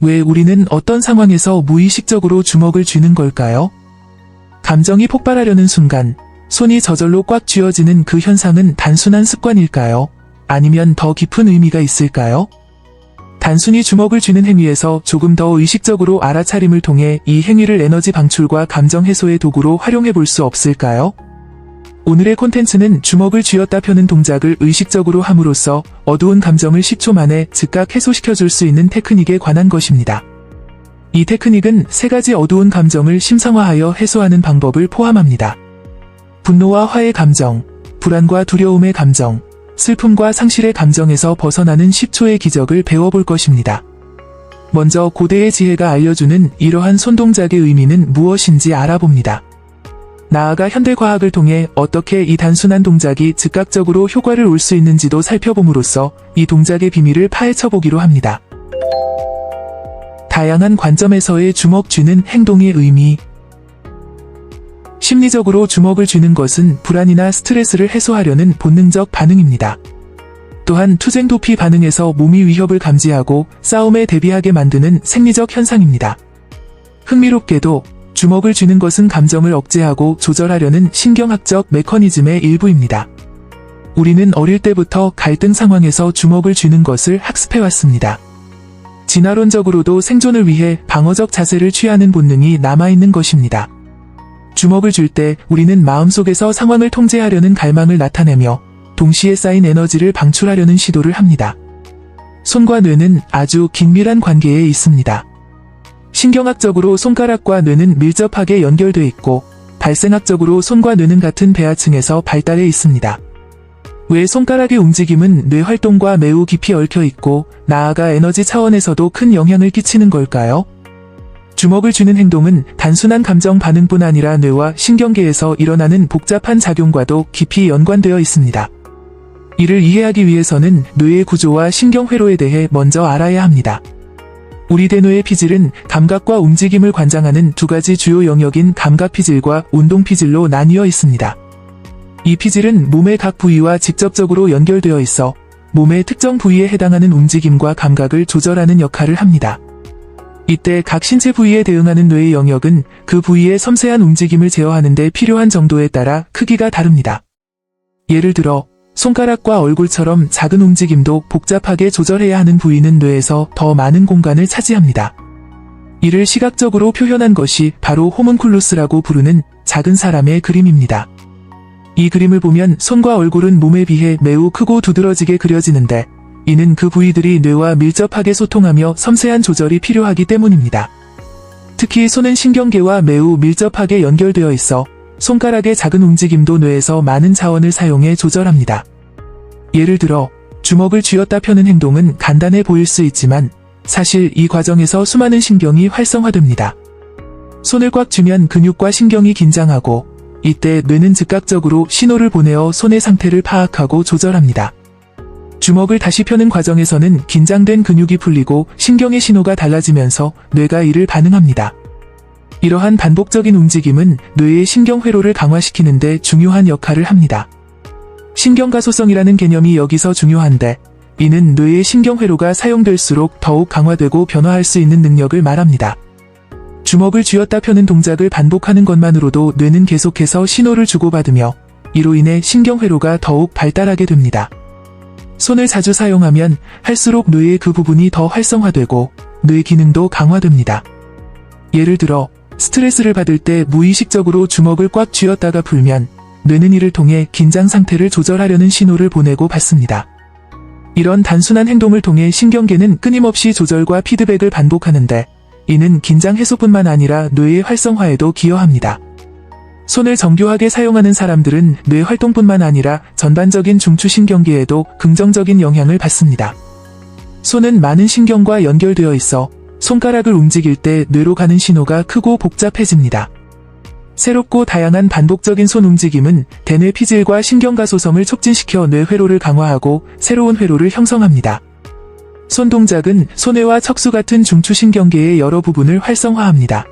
왜 우리는 어떤 상황에서 무의식적으로 주먹을 쥐는 걸까요? 감정이 폭발하려는 순간 손이 저절로 꽉 쥐어지는 그 현상은 단순한 습관일까요? 아니면 더 깊은 의미가 있을까요? 단순히 주먹을 쥐는 행위에서 조금 더 의식적으로 알아차림을 통해 이 행위를 에너지 방출과 감정 해소의 도구로 활용해 볼 수 없을까요? 오늘의 콘텐츠는 주먹을 쥐었다 펴는 동작을 의식적으로 함으로써 어두운 감정을 10초 만에 즉각 해소시켜줄 수 있는 테크닉에 관한 것입니다. 이 테크닉은 3가지 어두운 감정을 심상화하여 해소하는 방법을 포함합니다. 분노와 화의 감정, 불안과 두려움의 감정, 슬픔과 상실의 감정에서 벗어나는 10초의 기적을 배워볼 것입니다. 먼저 고대의 지혜가 알려주는 이러한 손동작의 의미는 무엇인지 알아봅니다. 나아가 현대과학을 통해 어떻게 이 단순한 동작이 즉각적으로 효과를 올 수 있는지도 살펴봄으로써 이 동작의 비밀을 파헤쳐보기로 합니다. 다양한 관점에서의 주먹 쥐는 행동의 의미. 심리적으로 주먹을 쥐는 것은 불안이나 스트레스를 해소하려는 본능적 반응입니다. 또한 투쟁 도피 반응에서 몸이 위협을 감지하고 싸움에 대비하게 만드는 생리적 현상입니다. 흥미롭게도 주먹을 쥐는 것은 감정을 억제하고 조절하려는 신경학적 메커니즘의 일부입니다. 우리는 어릴 때부터 갈등 상황에서 주먹을 쥐는 것을 학습해왔습니다. 진화론적으로도 생존을 위해 방어적 자세를 취하는 본능이 남아있는 것입니다. 주먹을 쥘 때 우리는 마음속에서 상황을 통제하려는 갈망을 나타내며 동시에 쌓인 에너지를 방출하려는 시도를 합니다. 손과 뇌는 아주 긴밀한 관계에 있습니다. 신경학적으로 손가락과 뇌는 밀접하게 연결돼 있고 발생학적으로 손과 뇌는 같은 배아층에서 발달해 있습니다. 왜 손가락의 움직임은 뇌 활동과 매우 깊이 얽혀 있고 나아가 에너지 차원에서도 큰 영향을 끼치는 걸까요? 주먹을 쥐는 행동은 단순한 감정 반응뿐 아니라 뇌와 신경계에서 일어나는 복잡한 작용과도 깊이 연관되어 있습니다. 이를 이해하기 위해서는 뇌의 구조와 신경회로에 대해 먼저 알아야 합니다. 우리 대뇌의 피질은 감각과 움직임을 관장하는 2가지 주요 영역인 감각피질과 운동피질로 나뉘어 있습니다. 이 피질은 몸의 각 부위와 직접적으로 연결되어 있어 몸의 특정 부위에 해당하는 움직임과 감각을 조절하는 역할을 합니다. 이때 각 신체 부위에 대응하는 뇌의 영역은 그 부위의 섬세한 움직임을 제어하는 데 필요한 정도에 따라 크기가 다릅니다. 예를 들어 손가락과 얼굴처럼 작은 움직임도 복잡하게 조절해야 하는 부위는 뇌에서 더 많은 공간을 차지합니다. 이를 시각적으로 표현한 것이 바로 호문쿨루스라고 부르는 작은 사람의 그림입니다. 이 그림을 보면 손과 얼굴은 몸에 비해 매우 크고 두드러지게 그려지는데 이는 그 부위들이 뇌와 밀접하게 소통하며 섬세한 조절이 필요하기 때문입니다. 특히 손은 신경계와 매우 밀접하게 연결되어 있어 손가락의 작은 움직임도 뇌에서 많은 자원을 사용해 조절합니다. 예를 들어 주먹을 쥐었다 펴는 행동은 간단해 보일 수 있지만 사실 이 과정에서 수많은 신경이 활성화됩니다. 손을 꽉 쥐면 근육과 신경이 긴장하고 이때 뇌는 즉각적으로 신호를 보내어 손의 상태를 파악하고 조절합니다. 주먹을 다시 펴는 과정에서는 긴장된 근육이 풀리고 신경의 신호가 달라지면서 뇌가 이를 반응합니다. 이러한 반복적인 움직임은 뇌의 신경회로를 강화시키는 데 중요한 역할을 합니다. 신경가소성이라는 개념이 여기서 중요한데 이는 뇌의 신경회로가 사용될수록 더욱 강화되고 변화할 수 있는 능력을 말합니다. 주먹을 쥐었다 펴는 동작을 반복하는 것만으로도 뇌는 계속해서 신호를 주고받으며 이로 인해 신경회로가 더욱 발달하게 됩니다. 손을 자주 사용하면 할수록 뇌의 그 부분이 더 활성화되고 뇌 기능도 강화됩니다. 예를 들어 스트레스를 받을 때 무의식적으로 주먹을 꽉 쥐었다가 풀면 뇌는 이를 통해 긴장 상태를 조절하려는 신호를 보내고 받습니다. 이런 단순한 행동을 통해 신경계는 끊임없이 조절과 피드백을 반복하는데 이는 긴장 해소뿐만 아니라 뇌의 활성화에도 기여합니다. 손을 정교하게 사용하는 사람들은 뇌 활동뿐만 아니라 전반적인 중추신경계에도 긍정적인 영향을 받습니다. 손은 많은 신경과 연결되어 있어 손가락을 움직일 때 뇌로 가는 신호가 크고 복잡해집니다. 새롭고 다양한 반복적인 손 움직임은 대뇌 피질과 신경가소성을 촉진시켜 뇌 회로를 강화하고 새로운 회로를 형성합니다. 손 동작은 소뇌와 척수 같은 중추신경계의 여러 부분을 활성화합니다.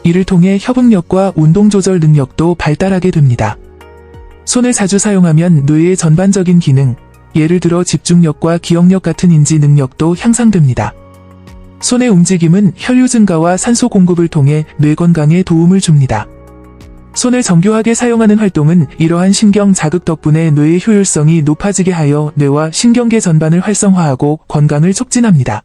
이를 통해 협응력과 운동 조절 능력도 발달하게 됩니다. 손을 자주 사용하면 뇌의 전반적인 기능, 예를 들어 집중력과 기억력 같은 인지 능력도 향상됩니다. 손의 움직임은 혈류 증가와 산소 공급을 통해 뇌 건강에 도움을 줍니다. 손을 정교하게 사용하는 활동은 이러한 신경 자극 덕분에 뇌의 효율성이 높아지게 하여 뇌와 신경계 전반을 활성화하고 건강을 촉진합니다.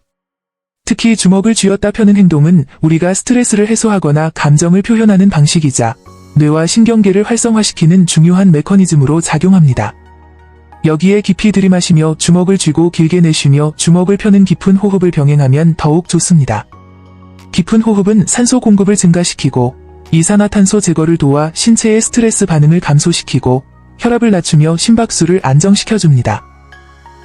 특히 주먹을 쥐었다 펴는 행동은 우리가 스트레스를 해소하거나 감정을 표현하는 방식이자 뇌와 신경계를 활성화시키는 중요한 메커니즘으로 작용합니다. 여기에 깊이 들이마시며 주먹을 쥐고 길게 내쉬며 주먹을 펴는 깊은 호흡을 병행하면 더욱 좋습니다. 깊은 호흡은 산소 공급을 증가시키고 이산화탄소 제거를 도와 신체의 스트레스 반응을 감소시키고 혈압을 낮추며 심박수를 안정시켜줍니다.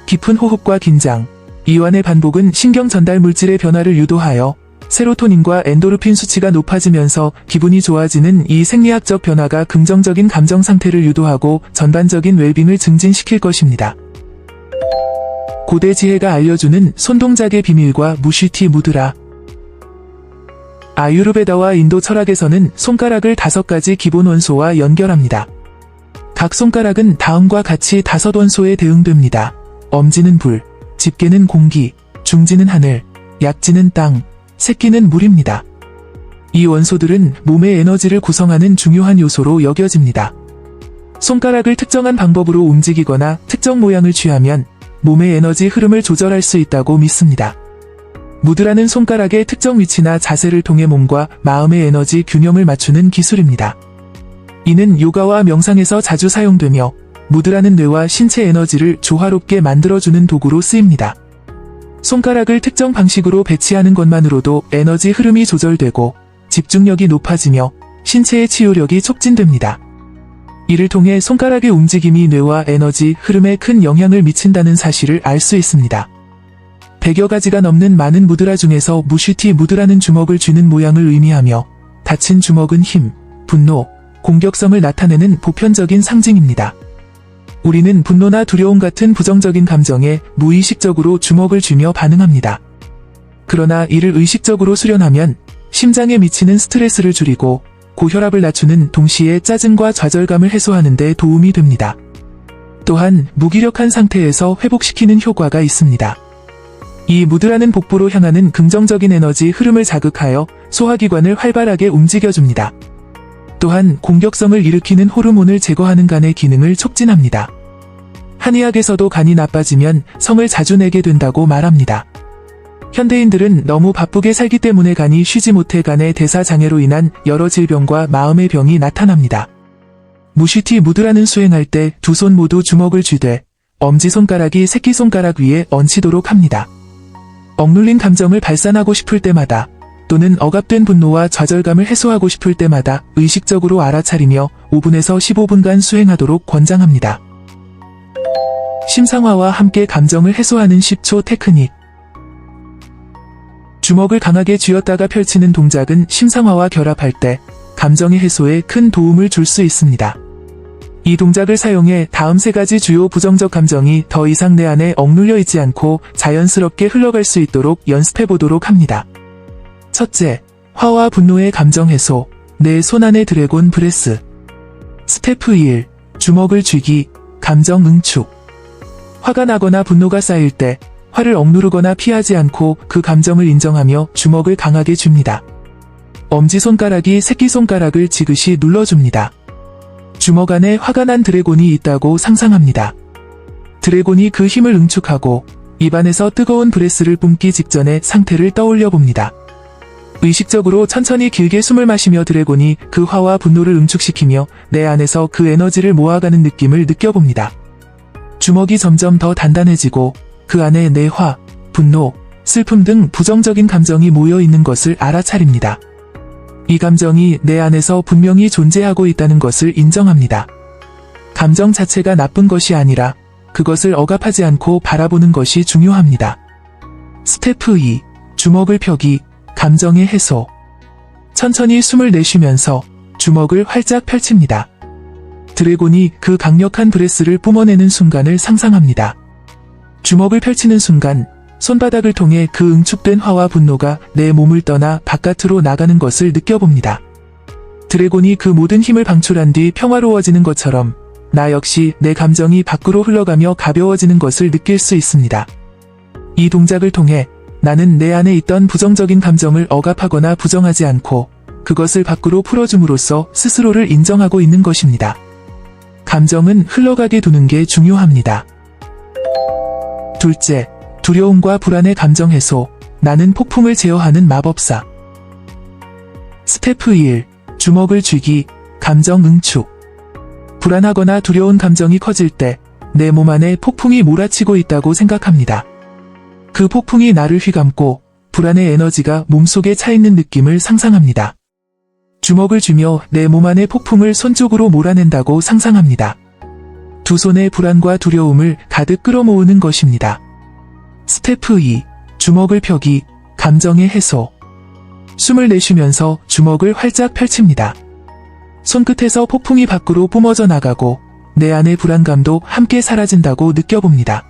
깊은 호흡과 긴장, 이완의 반복은 신경 전달 물질의 변화를 유도하여 세로토닌과 엔도르핀 수치가 높아지면서 기분이 좋아지는 이 생리학적 변화가 긍정적인 감정 상태를 유도하고 전반적인 웰빙을 증진시킬 것입니다. 고대 지혜가 알려주는 손동작의 비밀과 무쉬티 무드라. 아유르베다와 인도 철학에서는 손가락을 5가지 기본 원소와 연결합니다. 각 손가락은 다음과 같이 5원소에 대응됩니다. 엄지는 불, 집게는 공기, 중지는 하늘, 약지는 땅, 새끼는 물입니다. 이 원소들은 몸의 에너지를 구성하는 중요한 요소로 여겨집니다. 손가락을 특정한 방법으로 움직이거나 특정 모양을 취하면 몸의 에너지 흐름을 조절할 수 있다고 믿습니다. 무드라는 손가락의 특정 위치나 자세를 통해 몸과 마음의 에너지 균형을 맞추는 기술입니다. 이는 요가와 명상에서 자주 사용되며 무드라는 뇌와 신체 에너지를 조화롭게 만들어주는 도구로 쓰입니다. 손가락을 특정 방식으로 배치하는 것만으로도 에너지 흐름이 조절되고 집중력이 높아지며 신체의 치유력이 촉진됩니다. 이를 통해 손가락의 움직임이 뇌와 에너지 흐름에 큰 영향을 미친다는 사실을 알 수 있습니다. 100여 가지가 넘는 많은 무드라 중에서 무쉬티 무드라는 주먹을 쥐는 모양을 의미하며 닫힌 주먹은 힘, 분노, 공격성을 나타내는 보편적인 상징입니다. 우리는 분노나 두려움 같은 부정적인 감정에 무의식적으로 주먹을 쥐며 반응합니다. 그러나 이를 의식적으로 수련하면 심장에 미치는 스트레스를 줄이고 고혈압을 낮추는 동시에 짜증과 좌절감을 해소하는 데 도움이 됩니다. 또한 무기력한 상태에서 회복시키는 효과가 있습니다. 이 무드라는 복부로 향하는 긍정적인 에너지 흐름을 자극하여 소화기관을 활발하게 움직여줍니다. 또한 공격성을 일으키는 호르몬을 제거하는 간의 기능을 촉진합니다. 한의학에서도 간이 나빠지면 성을 자주 내게 된다고 말합니다. 현대인들은 너무 바쁘게 살기 때문에 간이 쉬지 못해 간의 대사 장애로 인한 여러 질병과 마음의 병이 나타납니다. 무쉬티 무드라는 수행할 때 두 손 모두 주먹을 쥐되 엄지손가락이 새끼손가락 위에 얹히도록 합니다. 억눌린 감정을 발산하고 싶을 때마다 또는 억압된 분노와 좌절감을 해소하고 싶을 때마다 의식적으로 알아차리며 5분에서 15분간 수행하도록 권장합니다. 심상화와 함께 감정을 해소하는 10초 테크닉. 주먹을 강하게 쥐었다가 펼치는 동작은 심상화와 결합할 때 감정의 해소에 큰 도움을 줄 수 있습니다. 이 동작을 사용해 다음 3가지 주요 부정적 감정이 더 이상 내 안에 억눌려 있지 않고 자연스럽게 흘러갈 수 있도록 연습해 보도록 합니다. 첫째, 화와 분노의 감정 해소, 내 손 안의 드래곤 브레스. 스테프 1, 주먹을 쥐기, 감정 응축. 화가 나거나 분노가 쌓일 때 화를 억누르거나 피하지 않고 그 감정을 인정하며 주먹을 강하게 줍니다. 엄지손가락이 새끼손가락을 지그시 눌러줍니다. 주먹 안에 화가 난 드래곤이 있다고 상상합니다. 드래곤이 그 힘을 응축하고 입안에서 뜨거운 브레스를 뿜기 직전의 상태를 떠올려 봅니다. 의식적으로 천천히 길게 숨을 마시며 드래곤이 그 화와 분노를 응축시키며 내 안에서 그 에너지를 모아가는 느낌을 느껴봅니다. 주먹이 점점 더 단단해지고 그 안에 내 화, 분노, 슬픔 등 부정적인 감정이 모여 있는 것을 알아차립니다. 이 감정이 내 안에서 분명히 존재하고 있다는 것을 인정합니다. 감정 자체가 나쁜 것이 아니라 그것을 억압하지 않고 바라보는 것이 중요합니다. 스테프 2. 주먹을 펴기, 감정의 해소. 천천히 숨을 내쉬면서 주먹을 활짝 펼칩니다. 드래곤이 그 강력한 브레스를 뿜어내는 순간을 상상합니다. 주먹을 펼치는 순간 손바닥을 통해 그 응축된 화와 분노가 내 몸을 떠나 바깥으로 나가는 것을 느껴봅니다. 드래곤이 그 모든 힘을 방출한 뒤 평화로워지는 것처럼 나 역시 내 감정이 밖으로 흘러가며 가벼워지는 것을 느낄 수 있습니다. 이 동작을 통해 나는 내 안에 있던 부정적인 감정을 억압하거나 부정하지 않고 그것을 밖으로 풀어줌으로써 스스로를 인정하고 있는 것입니다. 감정은 흘러가게 두는 게 중요합니다. 둘째, 두려움과 불안의 감정 해소. 나는 폭풍을 제어하는 마법사. 스테프 1. 주먹을 쥐기, 감정 응축. 불안하거나 두려운 감정이 커질 때 내 몸 안에 폭풍이 몰아치고 있다고 생각합니다. 그 폭풍이 나를 휘감고 불안의 에너지가 몸속에 차있는 느낌을 상상합니다. 주먹을 쥐며 내 몸 안의 폭풍을 손쪽으로 몰아낸다고 상상합니다. 두 손에 불안과 두려움을 가득 끌어모으는 것입니다. 스테프 2. 주먹을 펴기, 감정의 해소. 숨을 내쉬면서 주먹을 활짝 펼칩니다. 손끝에서 폭풍이 밖으로 뿜어져 나가고 내 안의 불안감도 함께 사라진다고 느껴봅니다.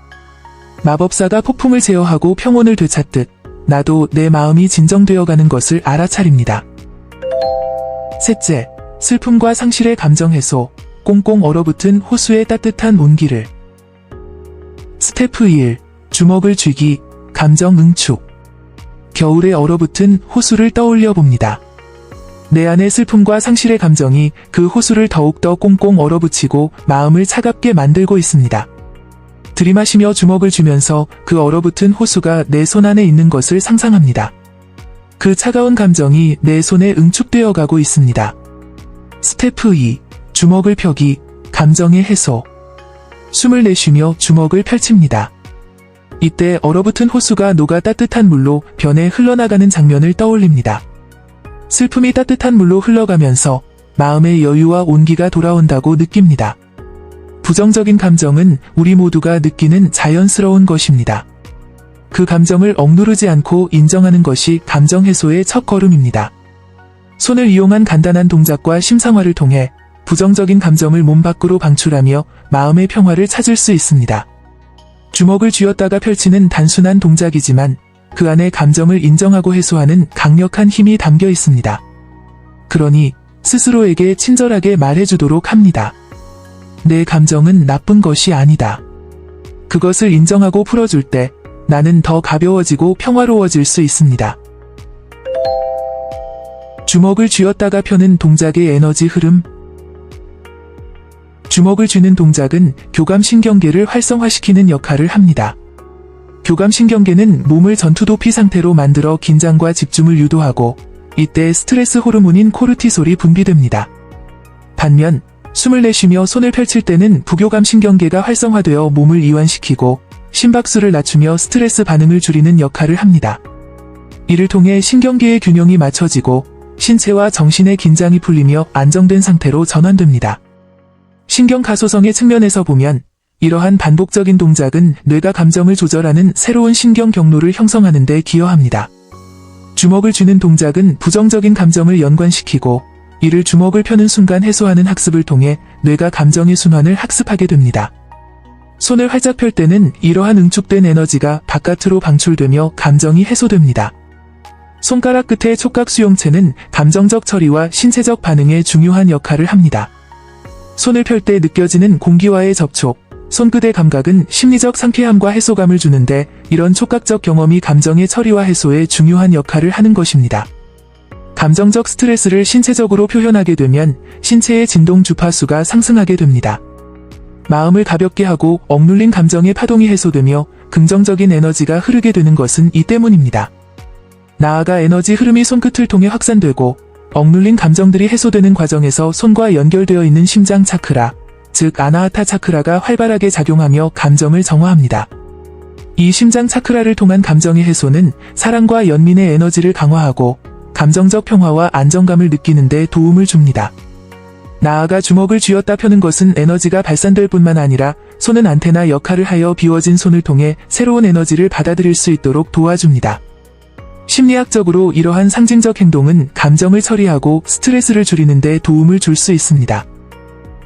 마법사가 폭풍을 제어하고 평온을 되찾듯 나도 내 마음이 진정되어가는 것을 알아차립니다. 셋째, 슬픔과 상실의 감정 해소, 꽁꽁 얼어붙은 호수의 따뜻한 온기를. 스테프 1. 주먹을 쥐기, 감정 응축. 겨울에 얼어붙은 호수를 떠올려 봅니다. 내 안의 슬픔과 상실의 감정이 그 호수를 더욱더 꽁꽁 얼어붙이고 마음을 차갑게 만들고 있습니다. 들이마시며 주먹을 쥐면서 그 얼어붙은 호수가 내 손 안에 있는 것을 상상합니다. 그 차가운 감정이 내 손에 응축되어 가고 있습니다. 스테프 2. 주먹을 펴기, 감정의 해소. 숨을 내쉬며 주먹을 펼칩니다. 이때 얼어붙은 호수가 녹아 따뜻한 물로 변해 흘러나가는 장면을 떠올립니다. 슬픔이 따뜻한 물로 흘러가면서 마음의 여유와 온기가 돌아온다고 느낍니다. 부정적인 감정은 우리 모두가 느끼는 자연스러운 것입니다. 그 감정을 억누르지 않고 인정하는 것이 감정 해소의 첫걸음입니다. 손을 이용한 간단한 동작과 심상화를 통해 부정적인 감정을 몸 밖으로 방출하며 마음의 평화를 찾을 수 있습니다. 주먹을 쥐었다가 펼치는 단순한 동작이지만 그 안에 감정을 인정하고 해소하는 강력한 힘이 담겨 있습니다. 그러니 스스로에게 친절하게 말해주도록 합니다. 내 감정은 나쁜 것이 아니다. 그것을 인정하고 풀어줄 때 나는 더 가벼워지고 평화로워질 수 있습니다. 주먹을 쥐었다가 펴는 동작의 에너지 흐름. 주먹을 쥐는 동작은 교감신경계를 활성화시키는 역할을 합니다. 교감신경계는 몸을 전투도피 상태로 만들어 긴장과 집중을 유도하고 이때 스트레스 호르몬인 코르티솔이 분비됩니다. 반면 숨을 내쉬며 손을 펼칠 때는 부교감신경계가 활성화되어 몸을 이완시키고 심박수를 낮추며 스트레스 반응을 줄이는 역할을 합니다. 이를 통해 신경계의 균형이 맞춰지고 신체와 정신의 긴장이 풀리며 안정된 상태로 전환됩니다. 신경가소성의 측면에서 보면 이러한 반복적인 동작은 뇌가 감정을 조절하는 새로운 신경 경로를 형성하는 데 기여합니다. 주먹을 쥐는 동작은 부정적인 감정을 연관시키고 이를 주먹을 펴는 순간 해소하는 학습을 통해 뇌가 감정의 순환을 학습하게 됩니다. 손을 활짝 펼 때는 이러한 응축된 에너지가 바깥으로 방출되며 감정이 해소됩니다. 손가락 끝의 촉각 수용체는 감정적 처리와 신체적 반응에 중요한 역할을 합니다. 손을 펼 때 느껴지는 공기와의 접촉, 손끝의 감각은 심리적 상쾌함과 해소감을 주는데 이런 촉각적 경험이 감정의 처리와 해소에 중요한 역할을 하는 것입니다. 감정적 스트레스를 신체적으로 표현하게 되면 신체의 진동 주파수가 상승하게 됩니다. 마음을 가볍게 하고 억눌린 감정의 파동이 해소되며 긍정적인 에너지가 흐르게 되는 것은 이 때문입니다. 나아가 에너지 흐름이 손끝을 통해 확산되고 억눌린 감정들이 해소되는 과정에서 손과 연결되어 있는 심장 차크라, 즉 아나하타 차크라가 활발하게 작용하며 감정을 정화합니다. 이 심장 차크라를 통한 감정의 해소는 사랑과 연민의 에너지를 강화하고 감정적 평화와 안정감을 느끼는 데 도움을 줍니다. 나아가 주먹을 쥐었다 펴는 것은 에너지가 발산될 뿐만 아니라 손은 안테나 역할을 하여 비워진 손을 통해 새로운 에너지를 받아들일 수 있도록 도와줍니다. 심리학적으로 이러한 상징적 행동은 감정을 처리하고 스트레스를 줄이는 데 도움을 줄 수 있습니다.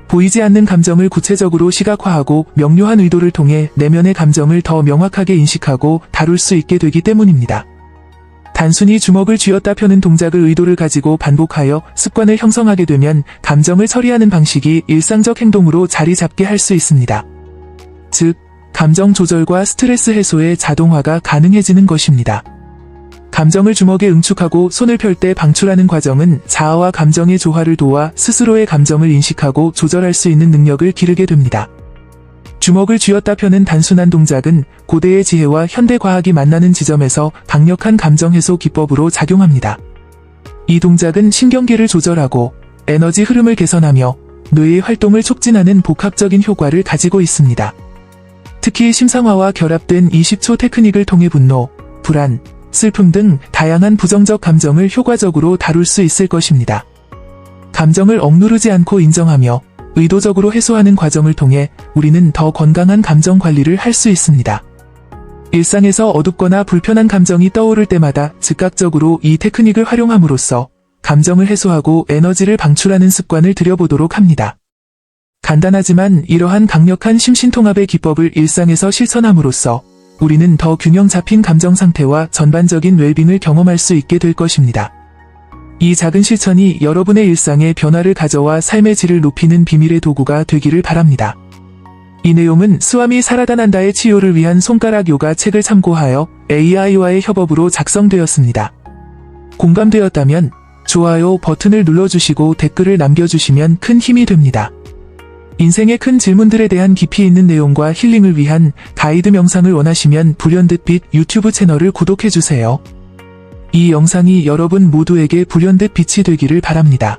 보이지 않는 감정을 구체적으로 시각화하고 명료한 의도를 통해 내면의 감정을 더 명확하게 인식하고 다룰 수 있게 되기 때문입니다. 단순히 주먹을 쥐었다 펴는 동작을 의도를 가지고 반복하여 습관을 형성하게 되면 감정을 처리하는 방식이 일상적 행동으로 자리 잡게 할 수 있습니다. 즉, 감정 조절과 스트레스 해소의 자동화가 가능해지는 것입니다. 감정을 주먹에 응축하고 손을 펼 때 방출하는 과정은 자아와 감정의 조화를 도와 스스로의 감정을 인식하고 조절할 수 있는 능력을 기르게 됩니다. 주먹을 쥐었다 펴는 단순한 동작은 고대의 지혜와 현대 과학이 만나는 지점에서 강력한 감정 해소 기법으로 작용합니다. 이 동작은 신경계를 조절하고 에너지 흐름을 개선하며 뇌의 활동을 촉진하는 복합적인 효과를 가지고 있습니다. 특히 심상화와 결합된 20초 테크닉을 통해 분노, 불안, 슬픔 등 다양한 부정적 감정을 효과적으로 다룰 수 있을 것입니다. 감정을 억누르지 않고 인정하며 의도적으로 해소하는 과정을 통해 우리는 더 건강한 감정 관리를 할 수 있습니다. 일상에서 어둡거나 불편한 감정이 떠오를 때마다 즉각적으로 이 테크닉을 활용함으로써 감정을 해소하고 에너지를 방출하는 습관을 들여보도록 합니다. 간단하지만 이러한 강력한 심신통합의 기법을 일상에서 실천함으로써 우리는 더 균형 잡힌 감정 상태와 전반적인 웰빙을 경험할 수 있게 될 것입니다. 이 작은 실천이 여러분의 일상에 변화를 가져와 삶의 질을 높이는 비밀의 도구가 되기를 바랍니다. 이 내용은 스와미 사라다난다의 치유를 위한 손가락 요가 책을 참고하여 AI와의 협업으로 작성되었습니다. 공감되었다면 좋아요 버튼을 눌러주시고 댓글을 남겨주시면 큰 힘이 됩니다. 인생의 큰 질문들에 대한 깊이 있는 내용과 힐링을 위한 가이드 명상을 원하시면 불현듯빛 유튜브 채널을 구독해주세요. 이 영상이 여러분 모두에게 불현듯 빛이 되기를 바랍니다.